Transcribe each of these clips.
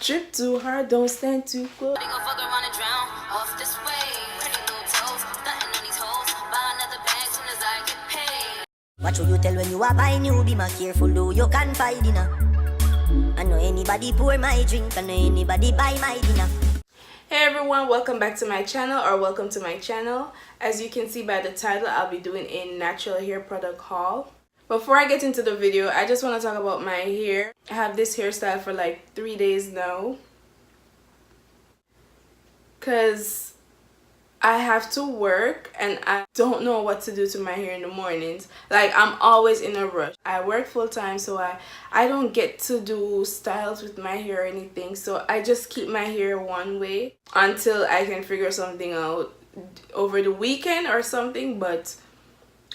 Drip too hard, don't stand too close. What should you tell when you are buying new? Be more careful, though you can find dinner. I know anybody pour my drink, I know anybody buy my dinner. Hey everyone, welcome back to my channel, or welcome to my channel. As you can see by the title, I'll be doing a natural hair product haul. Before I get into the video, I just want to talk about my hair. I have this hairstyle for like 3 days now, because I have to work and I don't know what to do to my hair in the mornings. Like, I'm always in a rush. I work full-time, so I don't get to do styles with my hair or anything, so I just keep my hair one way until I can figure something out over the weekend or something. But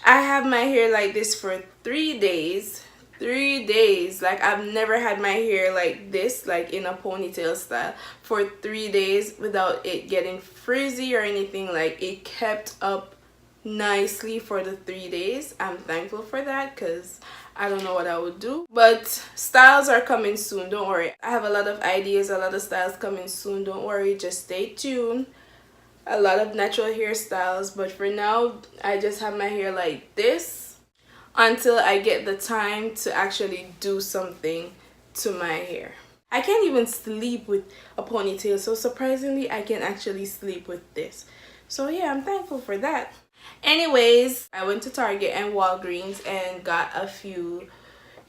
I have my hair like this for 3 days. 3 days. Like, I've never had my hair like this, like in a ponytail style, for 3 days without it getting frizzy or anything. Like, it kept up nicely for the 3 days. I'm thankful for that, because I don't know what I would do. But styles are coming soon, don't worry. I have a lot of ideas, a lot of styles coming soon, don't worry, just stay tuned. A lot of natural hairstyles, but for now I just have my hair like this until I get the time to actually do something to my hair. I can't even sleep with a ponytail, so surprisingly I can actually sleep with this. So yeah, I'm thankful for that. Anyways, I went to Target and Walgreens and got a few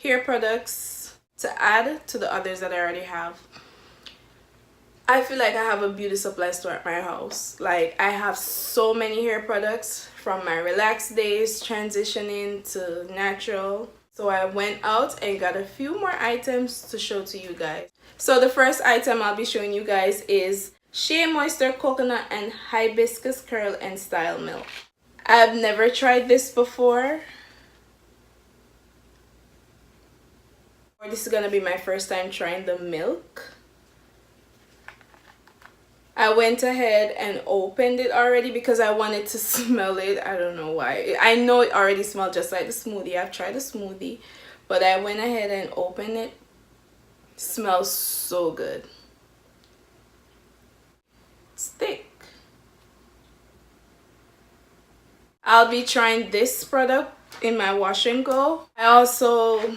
hair products to add to the others that I already have. I feel like I have a beauty supply store at my house. Like, I have so many hair products from my relaxed days transitioning to natural. So I went out and got a few more items to show to you guys. So the first item I'll be showing you guys is Shea Moisture Coconut and Hibiscus Curl and Style Milk. I've never tried this before. This is gonna be my first time trying the milk. I went ahead and opened it already because I wanted to smell it. I don't know why. I know it already smelled just like the smoothie. I've tried the smoothie, but I went ahead and opened it. It smells so good. It's thick. I'll be trying this product in my wash and go. I also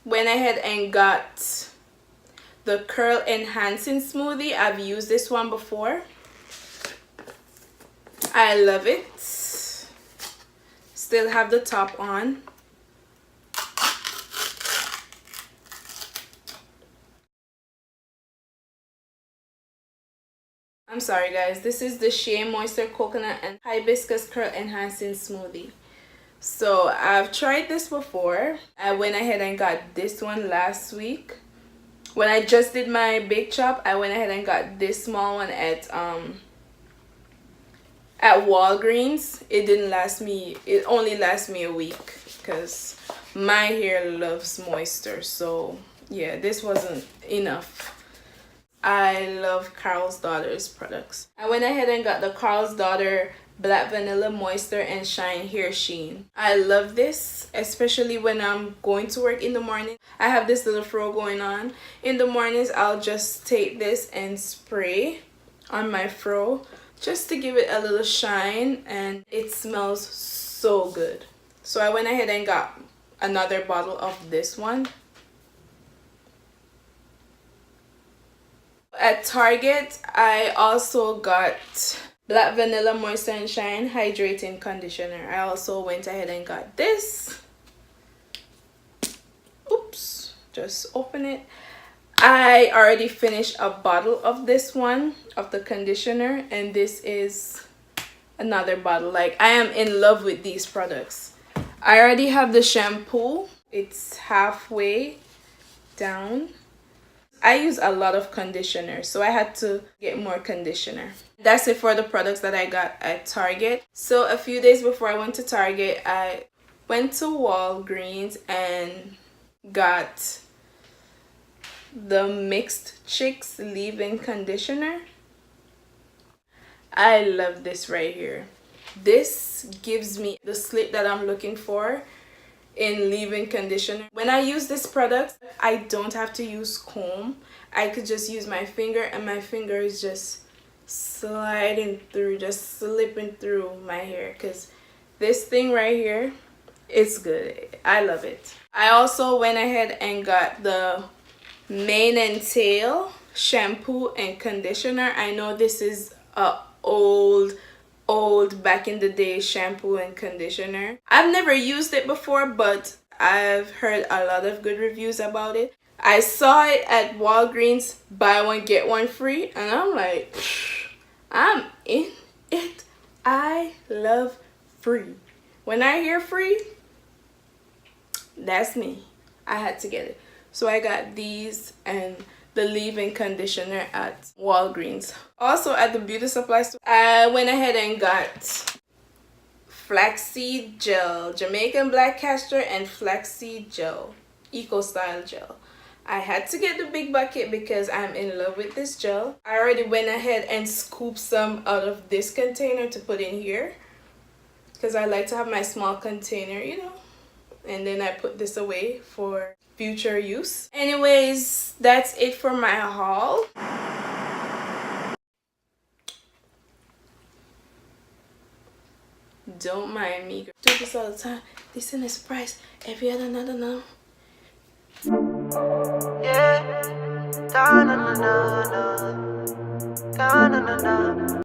went ahead and got the curl enhancing smoothie. I've used this one before. I love it. Still have the top on. I'm sorry guys, this is the Shea Moisture Coconut and Hibiscus Curl Enhancing Smoothie. So I've tried this before. I went ahead and got this one last week. When I just did my big chop, I went ahead and got this small one at Walgreens. It didn't last me, it only lasts me a week because my hair loves moisture. So yeah, this wasn't enough. I love Carl's Daughter's products. I went ahead and got the Carl's Daughter Black Vanilla Moisture and Shine Hair Sheen. I love this, especially when I'm going to work in the morning. I have this little fro going on. In the mornings, I'll just take this and spray on my fro just to give it a little shine, and it smells so good. So I went ahead and got another bottle of this one. At Target, I also got Black Vanilla Moisture and Shine Hydrating Conditioner. I also went ahead and got this. Oops, just open it. I already finished a bottle of this one, of the conditioner, and this is another bottle. Like, I am in love with these products. I already have the shampoo. It's halfway down. I use a lot of conditioner, so I had to get more conditioner. That's it for the products that I got at Target. So a few days before I went to Target, I went to Walgreens and got the Mixed Chicks leave-in conditioner. I love this right here. This gives me the slip that I'm looking for in leave-in conditioner. When I use this product, I don't have to use comb. I could just use my finger, and my finger is just sliding through, just slipping through my hair, because this thing right here, it's good. I love it. I also went ahead and got the mane and tail shampoo and conditioner. I know this is a old back in the day shampoo and conditioner. I've never used it before, but I've heard a lot of good reviews about it. I saw it at Walgreens, buy one get one free, and I'm like, I'm in it. I love free. When I hear free, that's me. I had to get it. So I got these and the leave-in conditioner at Walgreens. Also at the beauty supply store, I went ahead and got flaxseed gel, Jamaican black castor and flaxseed gel, eco style gel. I had to get the big bucket because I'm in love with this gel. I already went ahead and scooped some out of this container to put in here, because I like to have my small container, you know, and then I put this away for future use. Anyways, that's it for my haul. Don't mind me. Do this all the time. This is a surprise. Every other no. Yeah. Da, na, na, na, na. Da, na, na, na.